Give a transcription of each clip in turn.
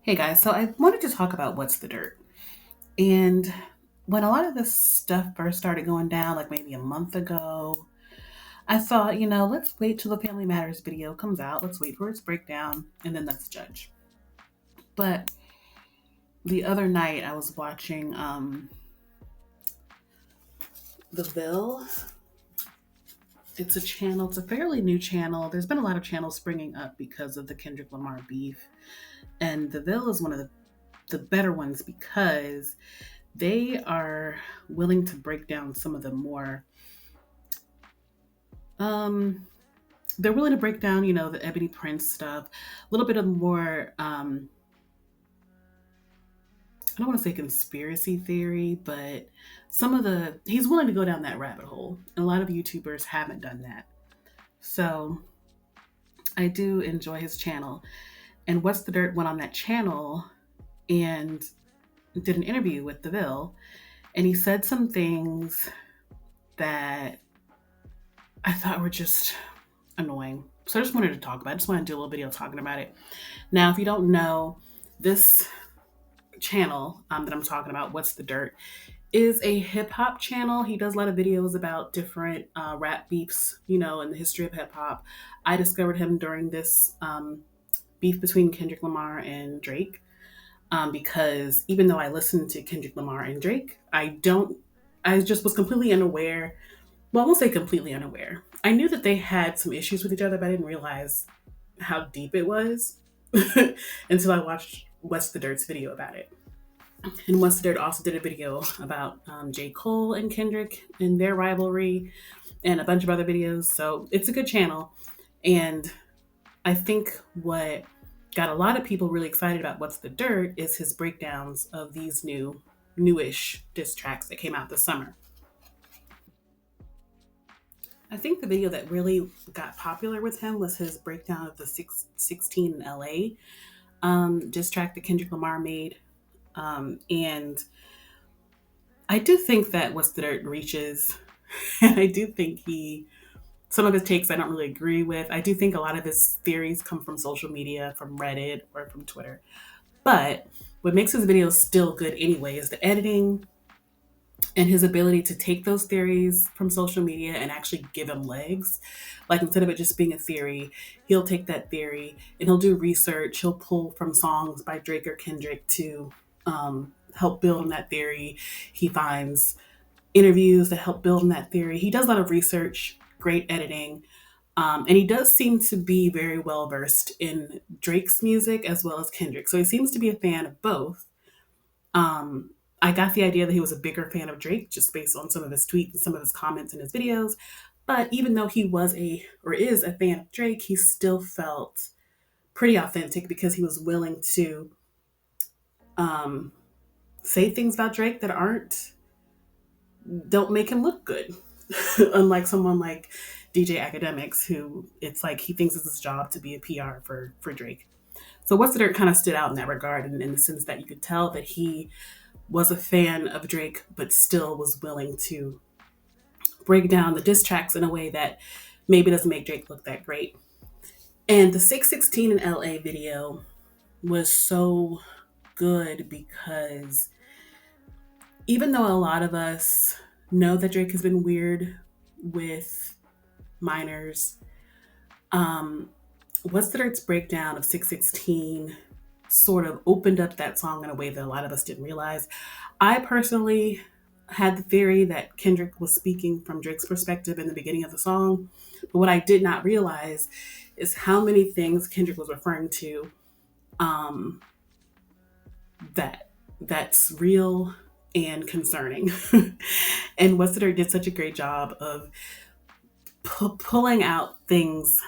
Hey guys, so I wanted to talk about what's the dirt. And when a lot of this stuff first started going down, like maybe a month ago, I thought, let's wait till the Family Matters video comes out. Let's wait for its breakdown and then let's judge. But the other night I was watching the Vill. It's a channel, it's a fairly new channel. There's been a lot of channels springing up because of the Kendrick Lamar beef. And the Vill is one of the better ones because they are willing to break down some of the more um they're willing to break down, the Ebony Prince stuff, a little bit of more I don't want to say conspiracy theory, but some of the he's willing to go down that rabbit hole. And a lot of YouTubers haven't done that. So I do enjoy his channel. And What's the Dirt went on that channel and did an interview with DeVille, and he said some things that I thought were just annoying. So I just wanted to talk about it. I just want to do a little video talking about it. Now, if you don't know, this channel that I'm talking about, What's the Dirt, is a hip hop channel. He does a lot of videos about different rap beefs, in the history of hip hop. I discovered him during this beef between Kendrick Lamar and Drake. Because even though I listened to Kendrick Lamar and Drake, I just was completely unaware. Well, I won't say completely unaware. I knew that they had some issues with each other, but I didn't realize how deep it was until I watched What's the Dirt's video about it. And What's the Dirt also did a video about J. Cole and Kendrick and their rivalry and a bunch of other videos. So it's a good channel. And I think what got a lot of people really excited about What's the Dirt is his breakdowns of these newish diss tracks that came out this summer. I think the video that really got popular with him was his breakdown of the 616 in LA diss track that Kendrick Lamar made. And I do think that What's the Dirt reaches, and I do think some of his takes I don't really agree with. I do think a lot of his theories come from social media, from Reddit or from Twitter. But what makes his videos still good anyway is the editing and his ability to take those theories from social media and actually give them legs. Like instead of it just being a theory, he'll take that theory and he'll do research. He'll pull from songs by Drake or Kendrick to help build on that theory. He finds interviews that help build on that theory. He does a lot of research, great editing. And he does seem to be very well versed in Drake's music as well as Kendrick. So he seems to be a fan of both. Um, I got the idea that he was a bigger fan of Drake just based on some of his tweets and some of his comments in his videos. But even though he was or is a fan of Drake, he still felt pretty authentic because he was willing to um, say things about Drake that don't make him look good. Unlike someone like DJ Academics, who it's like he thinks it's his job to be a PR for Drake. So What's the Dirt kind of stood out in that regard, in the sense that you could tell that he was a fan of Drake, but still was willing to break down the diss tracks in a way that maybe doesn't make Drake look that great. And the 616 in LA video was so good because even though a lot of us know that Drake has been weird with minors, What's the Dirt's breakdown of 616 sort of opened up that song in a way that a lot of us didn't realize. I personally had the theory that Kendrick was speaking from Drake's perspective in the beginning of the song. But what I did not realize is how many things Kendrick was referring to um, that's real and concerning. And What's the Dirt did such a great job of pulling out things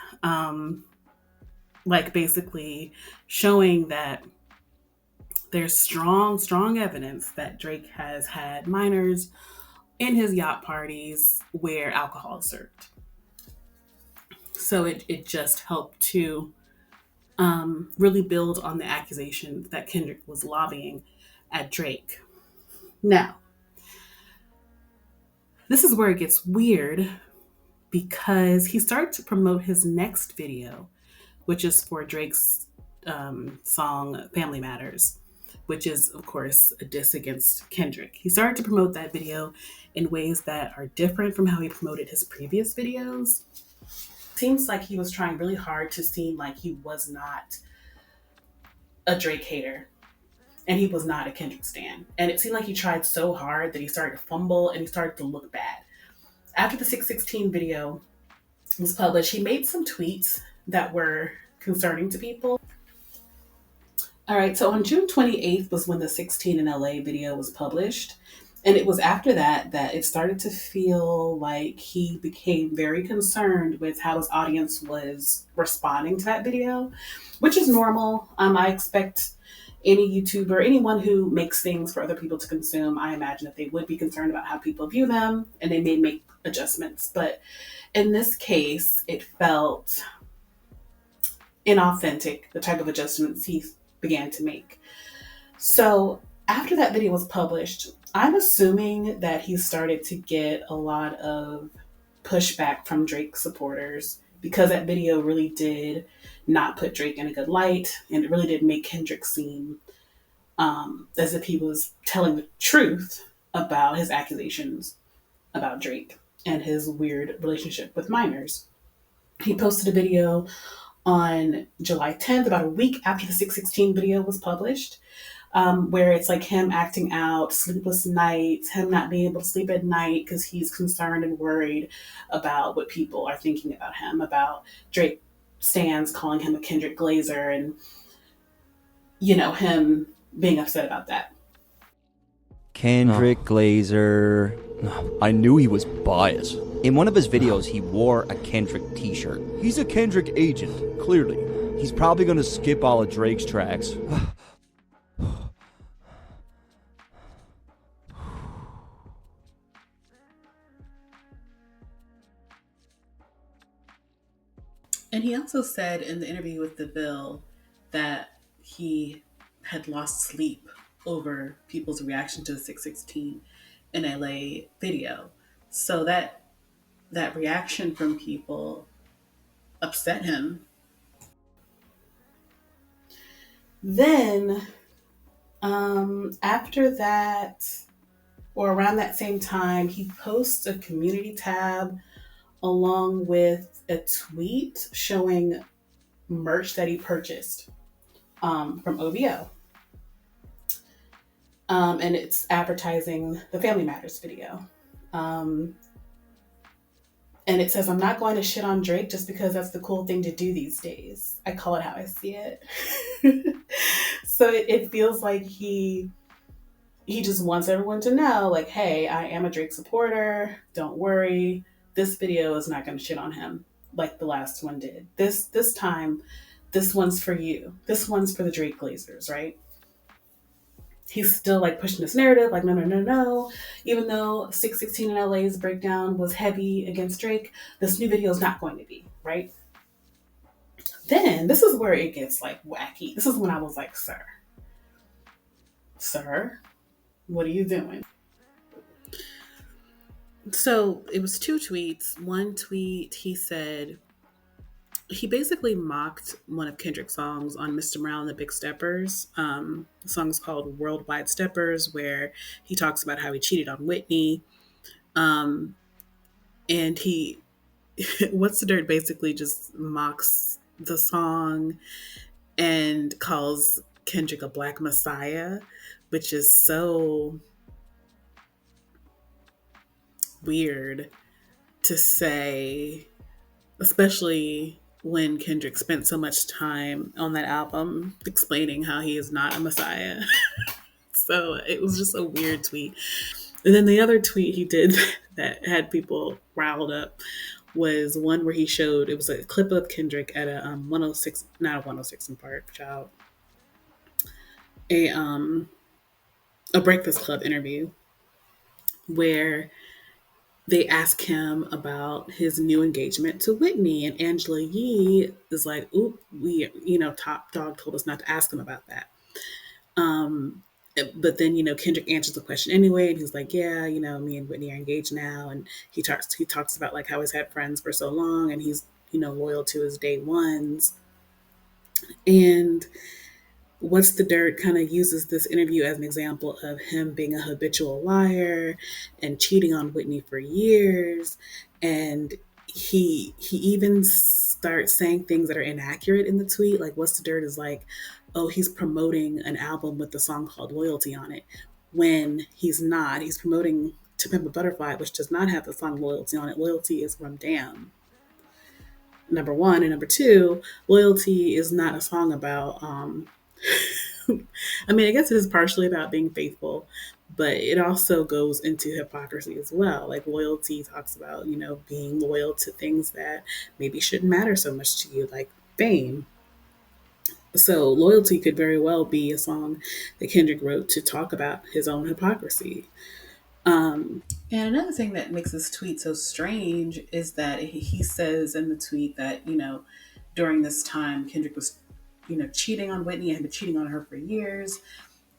like basically showing that there's strong evidence that Drake has had minors in his yacht parties where alcohol is served. So it just helped to really build on the accusation that Kendrick was lobbying at Drake. Now, this is where it gets weird because he started to promote his next video, which is for Drake's song Family Matters, which is, of course, a diss against Kendrick. He started to promote that video in ways that are different from how he promoted his previous videos. Seems like he was trying really hard to seem like he was not a Drake hater and he was not a Kendrick stan. And it seemed like he tried so hard that he started to fumble and he started to look bad. After the 616 video was published, he made some tweets that were concerning to people. All right, so on June 28th was when the 16 in LA video was published. And it was after that that it started to feel like he became very concerned with how his audience was responding to that video, which is normal. I expect any YouTuber, anyone who makes things for other people to consume, I imagine that they would be concerned about how people view them and they may make adjustments. But in this case, it felt inauthentic, the type of adjustments he began to make. So after that video was published, I'm assuming that he started to get a lot of pushback from Drake supporters because that video really did not put Drake in a good light, and it really did make Kendrick seem as if he was telling the truth about his accusations about Drake and his weird relationship with minors. He posted a video on July 10th, about a week after the 616 video was published, where it's like him acting out, sleepless nights, him not being able to sleep at night because he's concerned and worried about what people are thinking about him, about Drake stands calling him a Kendrick Glazer, and him being upset about that. Kendrick Glazer. I knew he was biased. In one of his videos, he wore a Kendrick t-shirt. He's a Kendrick agent, clearly. He's probably gonna skip all of Drake's tracks. And he also said in the interview with the Vill that he had lost sleep over people's reaction to the 616 in LA video. So that reaction from people upset him. Then after that, or around that same time, he posts a community tab along with a tweet showing merch that he purchased from OVO. And it's advertising the Family Matters video. And it says, "I'm not going to shit on Drake just because that's the cool thing to do these days. I call it how I see it." So it feels like he just wants everyone to know, like, hey, I am a Drake supporter. Don't worry. This video is not going to shit on him like the last one did. This time, this one's for you. This one's for the Drake Glazers, right? He's still like pushing this narrative, like, no, no, no, no. Even though 616 in LA's breakdown was heavy against Drake, this new video is not going to be, right? Then this is where it gets like wacky. This is when I was like, sir, what are you doing? So it was two tweets. One tweet, he said, he basically mocked one of Kendrick's songs on Mr. Morale and the Big Steppers. The song is called Worldwide Steppers, where he talks about how he cheated on Whitney. And he, What's the Dirt basically just mocks the song and calls Kendrick a black messiah, which is so weird to say, especially when Kendrick spent so much time on that album explaining how he is not a messiah. So it was just a weird tweet. And then the other tweet he did that had people riled up was one where he showed, it was a clip of Kendrick at a 106, not a 106 in Park, child, a Breakfast Club interview where they ask him about his new engagement to Whitney, and Angela Yee is like, "Oop, Top Dog told us not to ask him about that." But then, Kendrick answers the question anyway, and he's like, "Yeah, me and Whitney are engaged now." And he talks about like how he's had friends for so long, and he's loyal to his day ones. And What's the Dirt kind of uses this interview as an example of him being a habitual liar and cheating on Whitney for years. And he even starts saying things that are inaccurate in the tweet. Like What's the Dirt is like, oh, he's promoting an album with the song called Loyalty on it. When he's not. He's promoting To Pimp a Butterfly, which does not have the song Loyalty on it. Loyalty is from Damn, number one. And number two, Loyalty is not a song about I mean, I guess it is partially about being faithful, but it also goes into hypocrisy as well. Like loyalty talks about, being loyal to things that maybe shouldn't matter so much to you, like fame. So loyalty could very well be a song that Kendrick wrote to talk about his own hypocrisy. And another thing that makes this tweet so strange is that he says in the tweet that, during this time, Kendrick was, cheating on Whitney and had been cheating on her for years.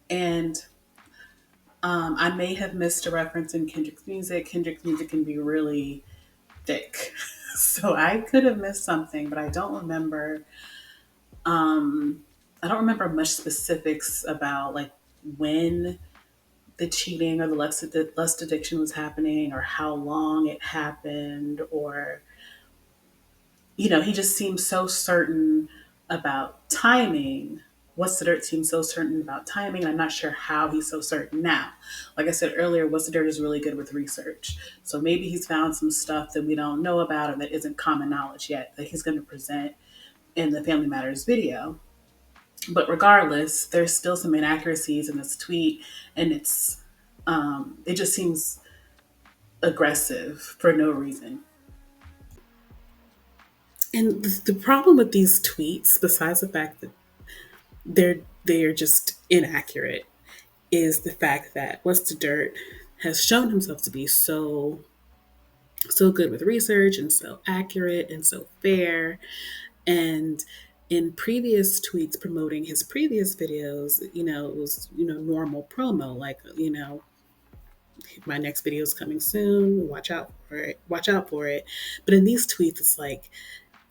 And I may have missed a reference in Kendrick's music. Kendrick's music can be really thick. So I could have missed something, but I don't remember. I don't remember much specifics about like when the cheating or the lust addiction was happening or how long it happened or he just seems so certain about timing. What's the Dirt seems so certain about timing, and I'm not sure how he's so certain now. Like I said earlier, What's the Dirt is really good with research. So maybe he's found some stuff that we don't know about or that isn't common knowledge yet that he's going to present in the Family Matters video. But regardless, there's still some inaccuracies in this tweet, and it just seems aggressive for no reason. And the problem with these tweets, besides the fact that they're just inaccurate, is the fact that What's the Dirt has shown himself to be so good with research and so accurate and so fair. And in previous tweets promoting his previous videos, it was, normal promo, like, my next video is coming soon. Watch out for it. Watch out for it. But in these tweets, it's like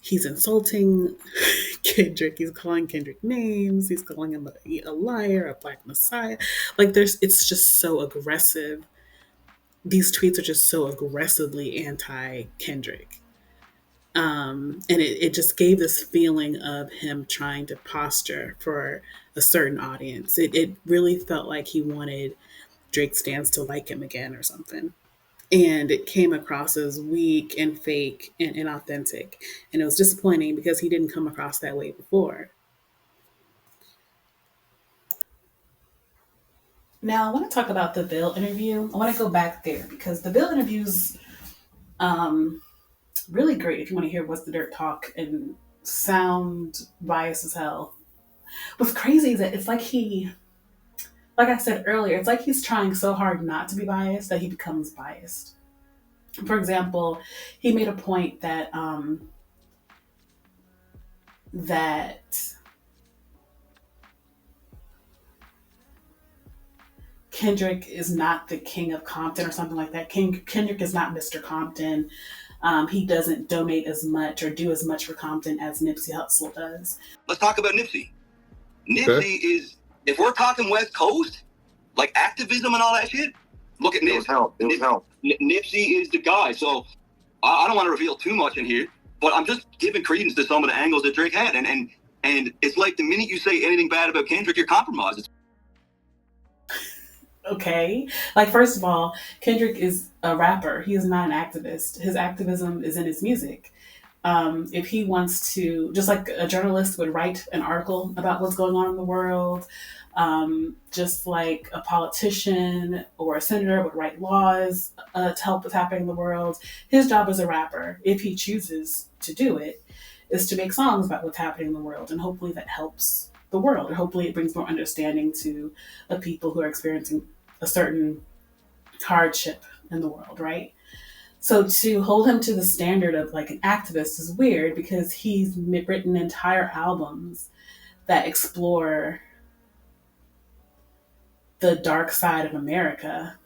he's insulting Kendrick. He's calling Kendrick names. He's calling him a liar, a black messiah. Like it's just so aggressive. These tweets are just so aggressively anti Kendrick. And it just gave this feeling of him trying to posture for a certain audience. It really felt like he wanted Drake stands to like him again or something. And it came across as weak and fake and inauthentic. And it was disappointing because he didn't come across that way before. Now, I want to talk about the Vill interview. I want to go back there because the Vill interview's um, really great if you want to hear What's the Dirt talk and sound biased as hell. What's crazy is that it's like like I said earlier, it's like he's trying so hard not to be biased that he becomes biased. For example, he made a point that Kendrick is not the king of Compton or something like that. Kendrick is not Mr. Compton. He doesn't donate as much or do as much for Compton as Nipsey Hussle does. Let's talk about Nipsey. Nipsey is, if we're talking West Coast, like activism and all that shit, look at Nipsey. Nipsey is the guy. So I don't want to reveal too much in here, but I'm just giving credence to some of the angles that Drake had. And it's like the minute you say anything bad about Kendrick, you're compromised. Okay. Like, first of all, Kendrick is a rapper. He is not an activist. His activism is in his music. If he wants to, just like a journalist would write an article about what's going on in the world, just like a politician or a senator would write laws to help what's happening in the world, his job as a rapper, if he chooses to do it, is to make songs about what's happening in the world. And hopefully that helps the world, or hopefully it brings more understanding to the people who are experiencing a certain hardship in the world, right? So to hold him to the standard of like an activist is weird because he's written entire albums that explore the dark side of America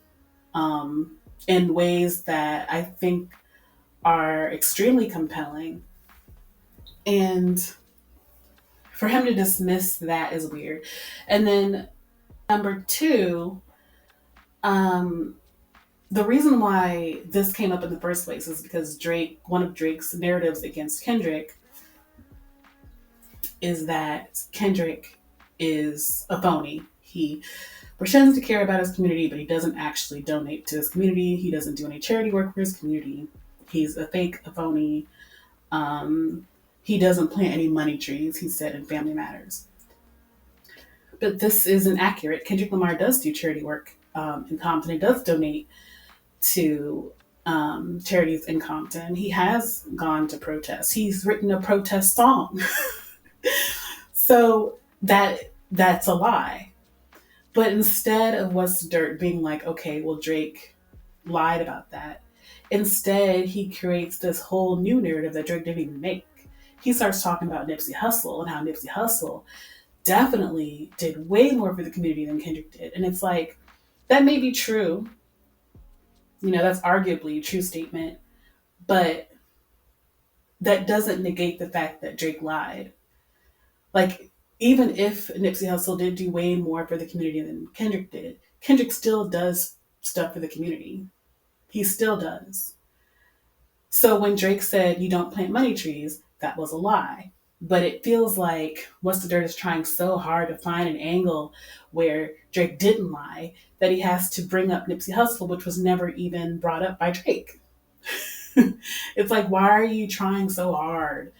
in ways that I think are extremely compelling. And For him to dismiss that is weird. And then number two, um, the reason why this came up in the first place is because one of Drake's narratives against Kendrick is that Kendrick is a phony. He pretends to care about his community, but he doesn't actually donate to his community. He doesn't do any charity work for his community. He's a fake, a phony. He doesn't plant any money trees, he said in Family Matters. But this isn't accurate. Kendrick Lamar does do charity work in Compton. He does donate to charities in Compton. He has gone to protests. He's written a protest song. So that's a lie. But instead of What's the Dirt being like, okay, well, Drake lied about that, instead he creates this whole new narrative that Drake didn't even make. He starts talking about Nipsey Hussle and how Nipsey Hussle definitely did way more for the community than Kendrick did. And it's like, that may be true. You know, that's arguably a true statement. But that doesn't negate the fact that Drake lied. Like, even if Nipsey Hussle did do way more for the community than Kendrick did, Kendrick still does stuff for the community. He still does. So when Drake said, you don't plant money trees, that was a lie. But it feels like What's the Dirt is trying so hard to find an angle where Drake didn't lie that he has to bring up Nipsey Hussle, which was never even brought up by Drake. It's like, why are you trying so hard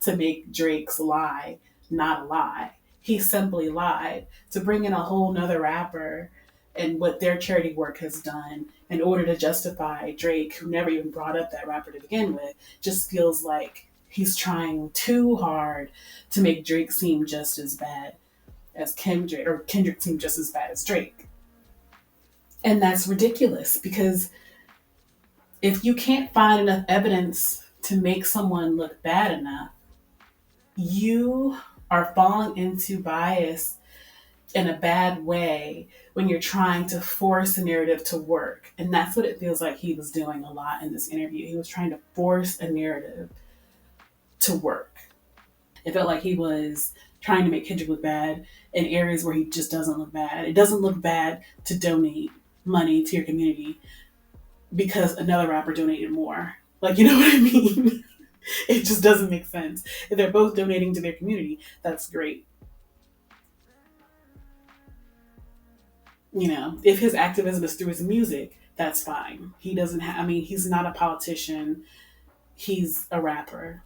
to make Drake's lie not a lie? He simply lied to bring in a whole nother rapper and what their charity work has done in order to justify Drake, who never even brought up that rapper to begin with. Just feels like he's trying too hard to make Drake seem just as bad as Kendrick, or Kendrick seem just as bad as Drake. And that's ridiculous, because if you can't find enough evidence to make someone look bad enough, you are falling into bias in a bad way when you're trying to force a narrative to work. And that's what it feels like he was doing a lot in this interview. He was trying to force a narrative to work. It felt like he was trying to make Kendrick look bad in areas where he just doesn't look bad. It doesn't look bad to donate money to your community because another rapper donated more. Like, you know what I mean? It just doesn't make sense. If they're both donating to their community, that's great. You know, if his activism is through his music, that's fine. He doesn't have, I mean, he's not a politician. He's a rapper.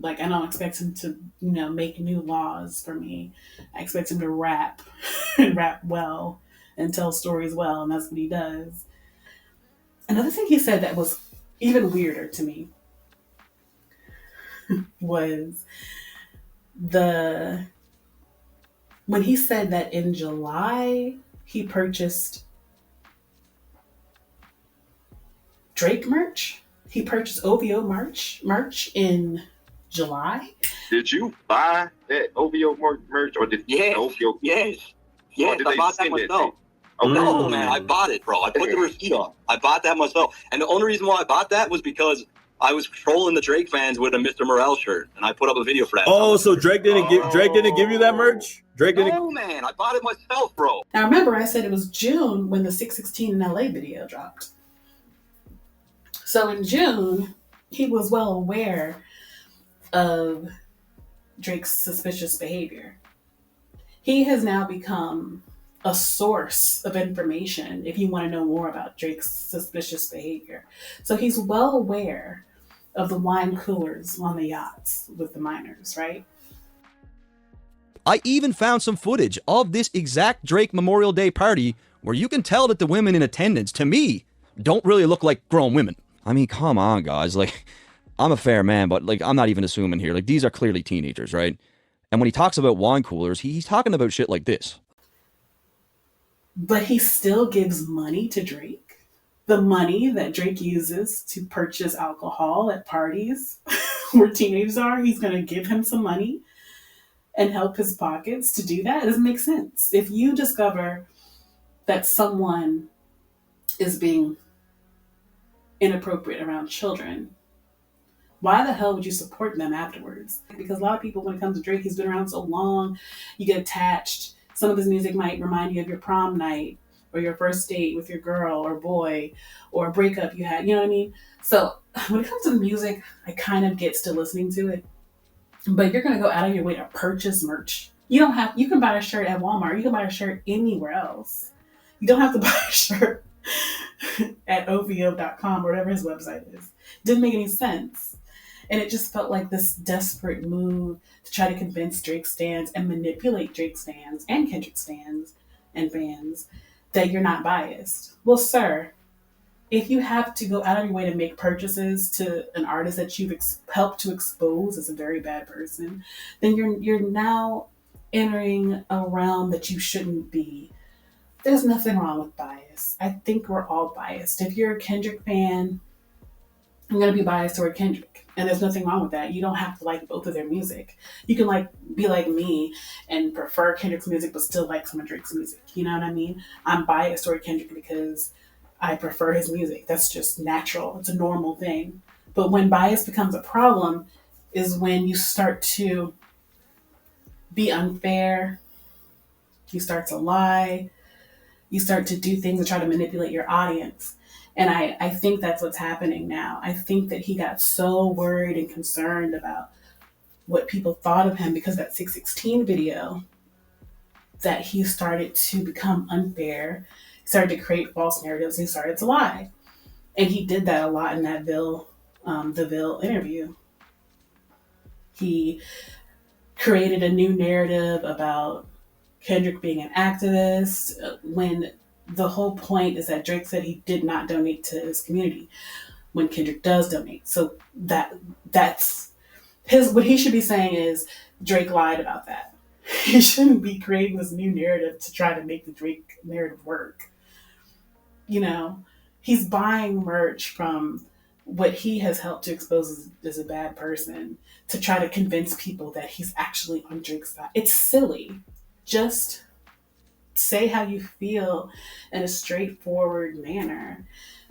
Like, I don't expect him to, you know, make new laws for me. I expect him to rap and rap well and tell stories well, and that's what he does. Another thing he said that was even weirder to me was when he said that in July he purchased Drake merch. He purchased OVO merch in July. Did you buy that OVO merch, or did OVO? Yes. Or did I they bought that send it to myself. you? No, man, I bought it, bro. I put the receipt up. I bought that myself. And the only reason why I bought that was because I was trolling the Drake fans with a Mr. Morale shirt, and I put up a video for that. Oh, so Drake didn't give you that merch? Drake didn't. No, man, I bought it myself, bro. Now remember, I said it was June when the 616 in LA video dropped. So in June, he was well aware of Drake's suspicious behavior. He has now become a source of information if you want to know more about Drake's suspicious behavior. So he's well aware of the wine coolers on the yachts with the minors, right? I even found some footage of this exact Drake Memorial Day party where you can tell that the women in attendance, to me, don't really look like grown women. I mean, come on, guys. Like, I'm a fair man, but like, I'm not even assuming here. Like, these are clearly teenagers, right? And when he talks about wine coolers, he's talking about shit like this. But he still gives money to Drake. The money that Drake uses to purchase alcohol at parties where teenagers are, he's going to give him some money and help his pockets to do that. It doesn't make sense. If you discover that someone is being inappropriate around children, Why the hell would you support them afterwards? Because a lot of people, when it comes to Drake, he's been around so long, you get attached. Some of his music might remind you of your prom night or your first date with your girl or boy or a breakup you had. You know what I mean? So when it comes to music, I kind of get still listening to it. But you're gonna go out of your way to purchase merch. You can buy a shirt at Walmart, you can buy a shirt anywhere else. You don't have to buy a shirt at OVO.com or whatever his website is. It didn't make any sense. And it just felt like this desperate move to try to convince Drake stans and manipulate Drake stans and Kendrick stans and fans that you're not biased. Well, sir, if you have to go out of your way to make purchases to an artist that you've helped to expose as a very bad person, then you're now entering a realm that you shouldn't be. There's nothing wrong with bias. I think we're all biased. If you're a Kendrick fan, I'm gonna be biased toward Kendrick, and there's nothing wrong with that. You don't have to like both of their music. You can be like me and prefer Kendrick's music, but still like some of Drake's music. You know what I mean? I'm biased toward Kendrick because I prefer his music. That's just natural. It's a normal thing. But when bias becomes a problem, is when you start to be unfair. You start to lie. You start to do things to try to manipulate your audience. And I think that's what's happening now. I think that he got so worried and concerned about what people thought of him because of that 616 video that he started to become unfair. He started to create false narratives. And he started to lie. And he did that a lot in that the Vill interview. He created a new narrative about Kendrick being an activist when the whole point is that Drake said he did not donate to his community when Kendrick does donate. So that's what he should be saying is Drake lied about that. He shouldn't be creating this new narrative to try to make the Drake narrative work. You know, he's buying merch from what he has helped to expose as a bad person to try to convince people that he's actually on Drake's side. It's silly. Just say how you feel in a straightforward manner.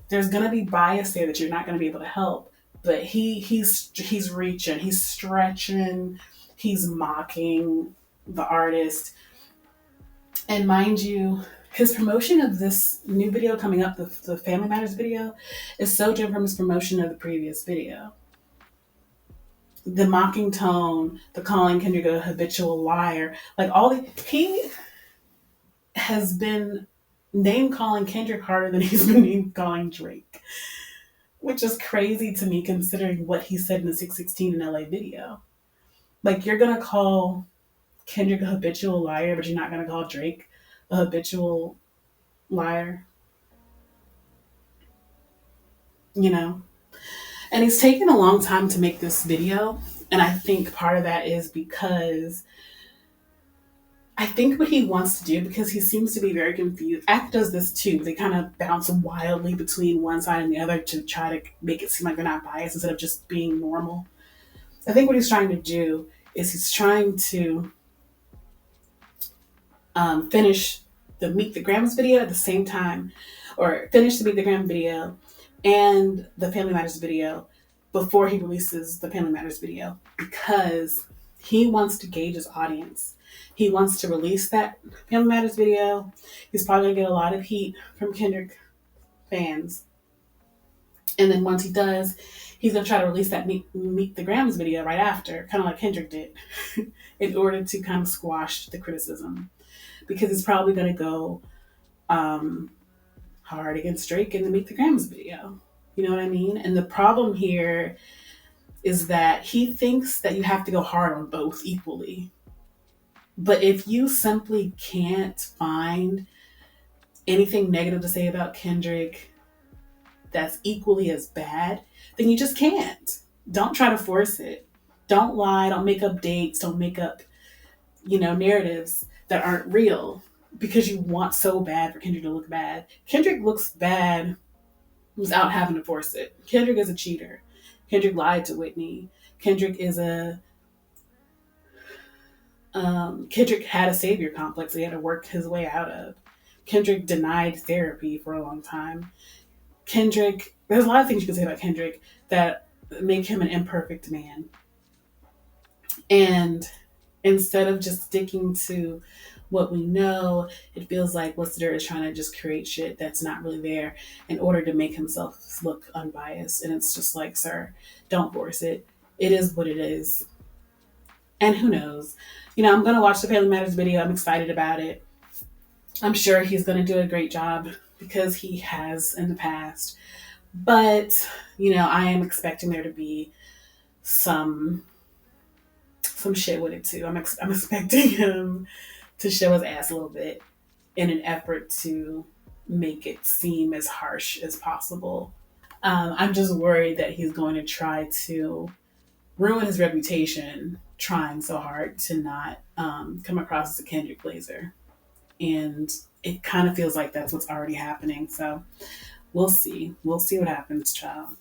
There's gonna be bias there that you're not gonna be able to help. But he's reaching, he's stretching, he's mocking the artist. And mind you, his promotion of this new video coming up, the Family Matters video, is so different from his promotion of the previous video. The mocking tone, the calling Kendrick a habitual liar, he has been name calling Kendrick harder than he's been name calling Drake, which is crazy to me considering what he said in the 616 in LA video. Like, you're gonna call Kendrick a habitual liar, but you're not gonna call Drake a habitual liar. You know? And he's taken a long time to make this video. And I think part of that is because I think what he wants to do, because he seems to be very confused. Act does this too. They kind of bounce wildly between one side and the other to try to make it seem like they're not biased instead of just being normal. I think what he's trying to do is he's trying to finish the Meet the Grams video at the same time, or finish the Meet the Gram video and the Family Matters video before he releases the Family Matters video, because he wants to gauge his audience. He wants to release that Family Matters video. He's probably going to get a lot of heat from Kendrick fans. And then once he does, he's going to try to release that Meet the Grams video right after, kind of like Kendrick did, in order to kind of squash the criticism. Because he's probably going to go hard against Drake in the Meet the Grams video. You know what I mean? And the problem here is that he thinks that you have to go hard on both equally. But if you simply can't find anything negative to say about Kendrick that's equally as bad, then you just can't. Don't try to force it. Don't lie. Don't make up dates. Don't make up, narratives that aren't real because you want so bad for Kendrick to look bad. Kendrick looks bad without having to force it. Kendrick is a cheater. Kendrick lied to Whitney. Kendrick had a savior complex that he had to work his way out of. Kendrick denied therapy for a long time. There's a lot of things you can say about Kendrick that make him an imperfect man. And instead of just sticking to what we know, it feels like Lister is trying to just create shit that's not really there in order to make himself look unbiased. And it's just like, sir, don't force it. It is what it is. And who knows? I'm going to watch the Family Matters video. I'm excited about it. I'm sure he's going to do a great job because he has in the past. But, I am expecting there to be some shit with it too. I'm expecting him to show his ass a little bit in an effort to make it seem as harsh as possible. I'm just worried that he's going to try to ruin his reputation trying so hard to not come across as a Kendrick Blazer. And it kind of feels like that's what's already happening. So we'll see. We'll see what happens, child.